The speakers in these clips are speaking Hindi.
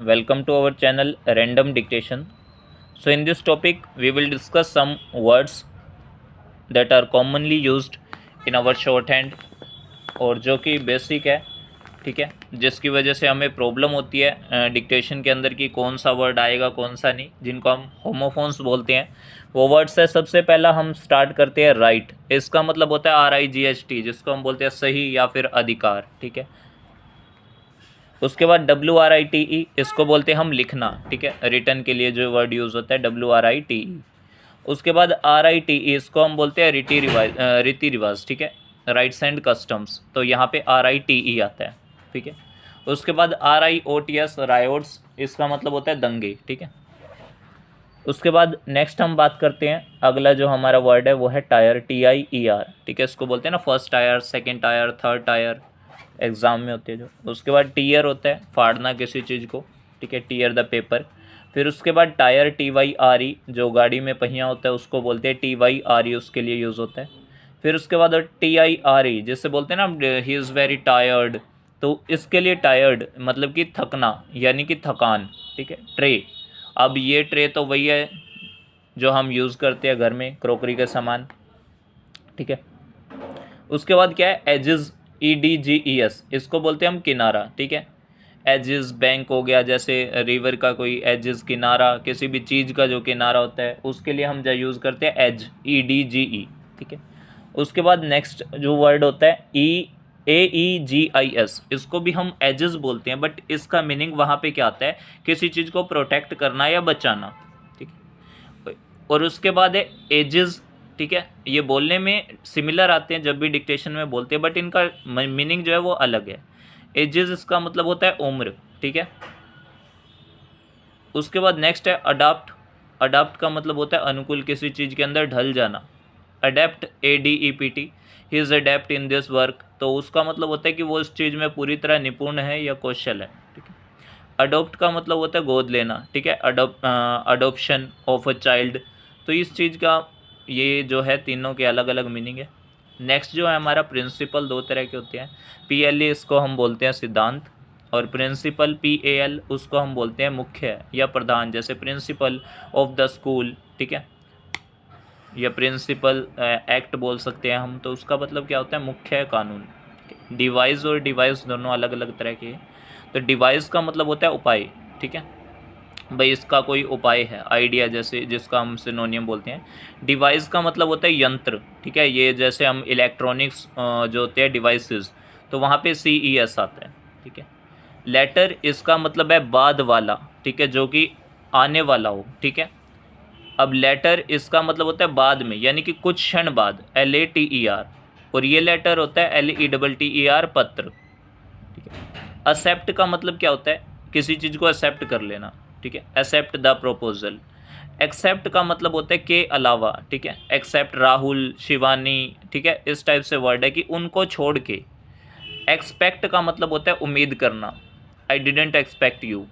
welcome to our channel Random Dictation. So in this topic we will discuss some words that are commonly used in our shorthand और जो कि बेसिक है, ठीक है, जिसकी वजह से हमें प्रॉब्लम होती है डिक्टेशन के अंदर कि कौन सा वर्ड आएगा कौन सा नहीं, जिनको हम होमोफोन्स बोलते हैं वो वर्ड्स है। सबसे पहला हम स्टार्ट करते हैं राइट। इसका मतलब होता है RIGHT, जिसको हम बोलते हैं सही या फिर अधिकार, ठीक है। उसके बाद WRITE, इसको बोलते हैं हम लिखना, ठीक है, रिटर्न के लिए जो वर्ड यूज़ होता है WRITE। उसके बाद RITE, इसको हम बोलते हैं रीति रिवाज, ठीक है, राइट्स एंड कस्टम्स, तो यहाँ पे RITE आता है, ठीक है। उसके बाद RIOTS, रायोट्स, इसका मतलब होता है दंगे, ठीक है। उसके बाद नेक्स्ट हम बात करते हैं, अगला जो हमारा वर्ड है वो है टायर, TIER, ठीक है। इसको बोलते हैं ना first tier, second tyre, third tier, exam में होते हैं जो। उसके बाद टीयर होता है फाड़ना किसी चीज़ को, ठीक है, टीयर द पेपर। फिर उसके बाद टायर, TYRE, जो गाड़ी में पहिया होता है उसको बोलते हैं TYRE, उसके लिए यूज़ होता है। फिर उसके बाद TIRE, जिससे बोलते हैं ना ही इज़ वेरी टायर्ड, तो इसके लिए टायर्ड मतलब कि थकना यानी कि थकान, ठीक है। ट्रे, अब ये ट्रे तो वही है जो हम यूज़ करते हैं घर में क्रॉकरी के सामान, ठीक है। उसके बाद क्या है एजेस, EDGES, इसको बोलते हैं हम किनारा, ठीक है। एजेस बैंक हो गया, जैसे रिवर का कोई एजेस किनारा, किसी भी चीज़ का जो किनारा होता है उसके लिए हम जो यूज़ करते हैं एज, EDGE, ठीक है। उसके बाद नेक्स्ट जो वर्ड होता है AEGIS, इसको भी हम एजेस बोलते हैं, बट इसका मीनिंग वहाँ पे क्या आता है, किसी चीज़ को प्रोटेक्ट करना या बचाना, ठीक है। और उसके बाद है एजेस, ठीक है। ये बोलने में सिमिलर आते हैं जब भी डिक्टेशन में बोलते हैं, बट इनका मीनिंग जो है वो अलग है। एजेस, इसका मतलब होता है उम्र, ठीक है। उसके बाद नेक्स्ट है अडाप्ट। अडाप्ट का मतलब होता है अनुकूल, किसी चीज़ के अंदर ढल जाना। Adapt, ADEPT, he is adapt in this work, तो उसका मतलब होता है कि वो इस चीज़ में पूरी तरह निपुण है या कौशल है, ठीक है। अडोप्ट का मतलब होता है गोद लेना, ठीक है, अडोप्शन ऑफ अ चाइल्ड, तो इस चीज़ का ये जो है तीनों के अलग अलग मीनिंग है। नेक्स्ट जो है हमारा प्रिंसिपल, दो तरह के होते हैं। PLE, इसको हम बोलते हैं सिद्धांत, और प्रिंसिपल PAL, उसको हम बोलते हैं मुख्य या प्रधान, जैसे प्रिंसिपल ऑफ द स्कूल, ठीक है, या प्रिंसिपल एक्ट बोल सकते हैं हम, तो उसका मतलब क्या होता है मुख्य कानून। डिवाइस और डिवाइस दोनों अलग अलग तरह के हैं। तो डिवाइस का मतलब होता है उपाय, ठीक है, भाई इसका कोई उपाय है, आइडिया, जैसे जिसका हम सिनोनियम बोलते हैं। डिवाइस का मतलब होता है यंत्र, ठीक है, ये जैसे हम इलेक्ट्रॉनिक्स जो होते हैं डिवाइसेस, तो वहाँ पे CES आता है, ठीक है। लेटर, इसका मतलब है बाद वाला, ठीक है, जो कि आने वाला हो, ठीक है। अब लेटर, इसका मतलब होता है बाद में, यानी कि कुछ क्षण बाद, LATER, और ये लेटर होता है LETTER, पत्र, ठीक है। एक्सेप्ट का मतलब क्या होता है, किसी चीज़ को एक्सेप्ट कर लेना, ठीक है, एक्सेप्ट द प्रोपोजल। एक्सेप्ट का मतलब होता है के अलावा, ठीक है, एक्सेप्ट राहुल, शिवानी, ठीक है, इस टाइप से वर्ड है कि उनको छोड़ के। एक्सपेक्ट का मतलब होता है उम्मीद करना, आई डिडेंट एक्सपेक्ट यू,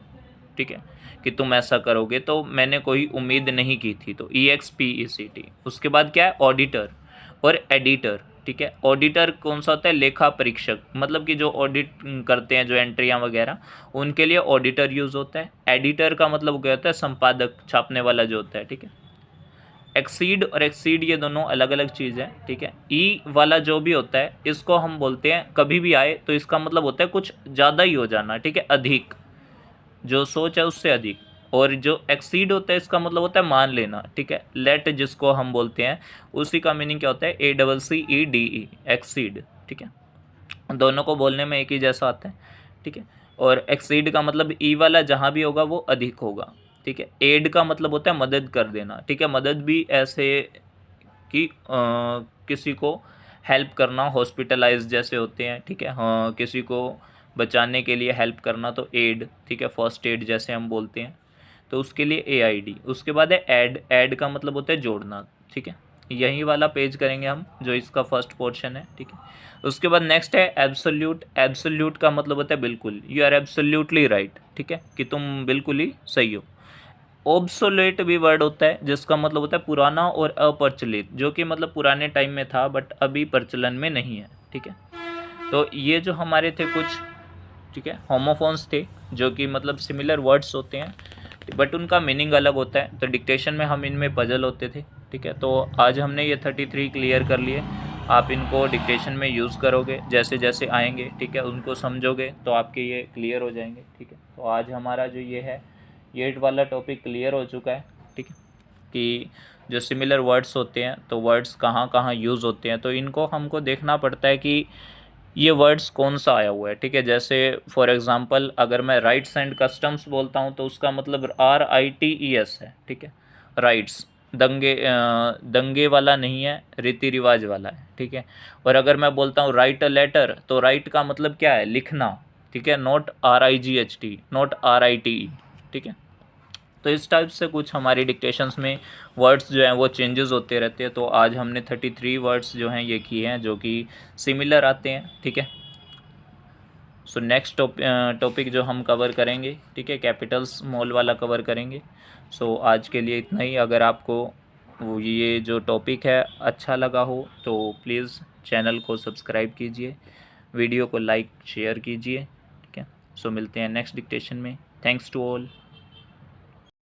ठीक है, कि तुम ऐसा करोगे, तो मैंने कोई उम्मीद नहीं की थी, तो EXPECT। उसके बाद क्या है ऑडिटर और एडिटर, ठीक है। ऑडिटर कौन सा होता है, लेखा परीक्षक, मतलब कि जो ऑडिट करते हैं जो एंट्रियां वगैरह, उनके लिए ऑडिटर यूज़ होता है। एडिटर का मतलब क्या होता है, संपादक, छापने वाला जो होता है, ठीक है। एक्सीड और एक्सीड, ये दोनों अलग अलग चीज़ है, ठीक है। वाला जो भी होता है इसको हम बोलते हैं, कभी भी आए तो इसका मतलब होता है कुछ ज़्यादा ही हो जाना, ठीक है, अधिक, जो सोच है उससे अधिक। और जो एक्सीड होता है इसका मतलब होता है मान लेना, ठीक है। लेट, जिसको हम बोलते हैं, उसी का मीनिंग क्या होता है, ACCEDE, एक्सीड, ठीक है। दोनों को बोलने में एक ही जैसा आता है, ठीक है। और एक्सीड का मतलब वाला जहाँ भी होगा वो अधिक होगा, ठीक है। एड का मतलब होता है मदद कर देना, ठीक है। मदद भी ऐसे कि किसी को हेल्प करना, हॉस्पिटलाइज जैसे होते हैं, ठीक है, हाँ, किसी को बचाने के लिए हेल्प करना, तो एड, ठीक है, फर्स्ट एड जैसे हम बोलते हैं, तो उसके लिए AID। उसके बाद है ऐड। ऐड का मतलब होता है जोड़ना, ठीक है। यही वाला पेज करेंगे हम जो इसका फर्स्ट पोर्शन है, ठीक है। उसके बाद नेक्स्ट है एब्सोल्यूट। एब्सोल्यूट का मतलब होता है बिल्कुल, यू आर एब्सोल्यूटली राइट, ठीक है, कि तुम बिल्कुल ही सही हो। ओब्सोलेट भी वर्ड होता है जिसका मतलब होता है पुराना और अप्रचलित, जो कि मतलब पुराने टाइम में था बट अभी प्रचलन में नहीं है, ठीक है। तो ये जो हमारे थे कुछ, ठीक है, होमोफोन्स थे, जो कि मतलब सिमिलर वर्ड्स होते हैं बट उनका मीनिंग अलग होता है। तो डिक्टेशन में हम इनमें पजल होते थे, ठीक है। तो आज हमने ये 33 क्लियर कर लिए। आप इनको डिक्टेशन में यूज़ करोगे, जैसे जैसे आएंगे, ठीक है, उनको समझोगे तो आपके ये क्लियर हो जाएंगे, ठीक है। तो आज हमारा जो ये है, ये वाला टॉपिक क्लियर हो चुका है, ठीक है, कि जो सिमिलर वर्ड्स होते हैं तो वर्ड्स कहाँ कहाँ यूज़ होते हैं, तो इनको हमको देखना पड़ता है कि ये वर्ड्स कौन सा आया हुआ है, ठीक है। जैसे फॉर एग्जांपल अगर मैं राइट्स एंड कस्टम्स बोलता हूँ तो उसका मतलब RITES है, ठीक है। राइट्स दंगे वाला नहीं है, रीति रिवाज वाला है, ठीक है। और अगर मैं बोलता हूँ राइट अ लेटर, तो राइट का मतलब क्या है, लिखना, ठीक है, नॉट RIGHT, नॉट RITE, ठीक है। तो इस टाइप से कुछ हमारी डिक्टेशंस में वर्ड्स जो हैं वो चेंजेस होते रहते हैं। तो आज हमने 33 वर्ड्स जो हैं ये किए हैं जो कि सिमिलर आते हैं, ठीक है। सो नेक्स्ट टॉपिक जो हम कवर करेंगे, ठीक है, कैपिटल स्मॉल वाला कवर करेंगे। सो आज के लिए इतना ही। अगर आपको ये जो टॉपिक है अच्छा लगा हो तो प्लीज़ चैनल को सब्सक्राइब कीजिए, वीडियो को लाइक शेयर कीजिए, ठीक है। सो मिलते हैं नेक्स्ट डिक्टेशन में। Thanks to all.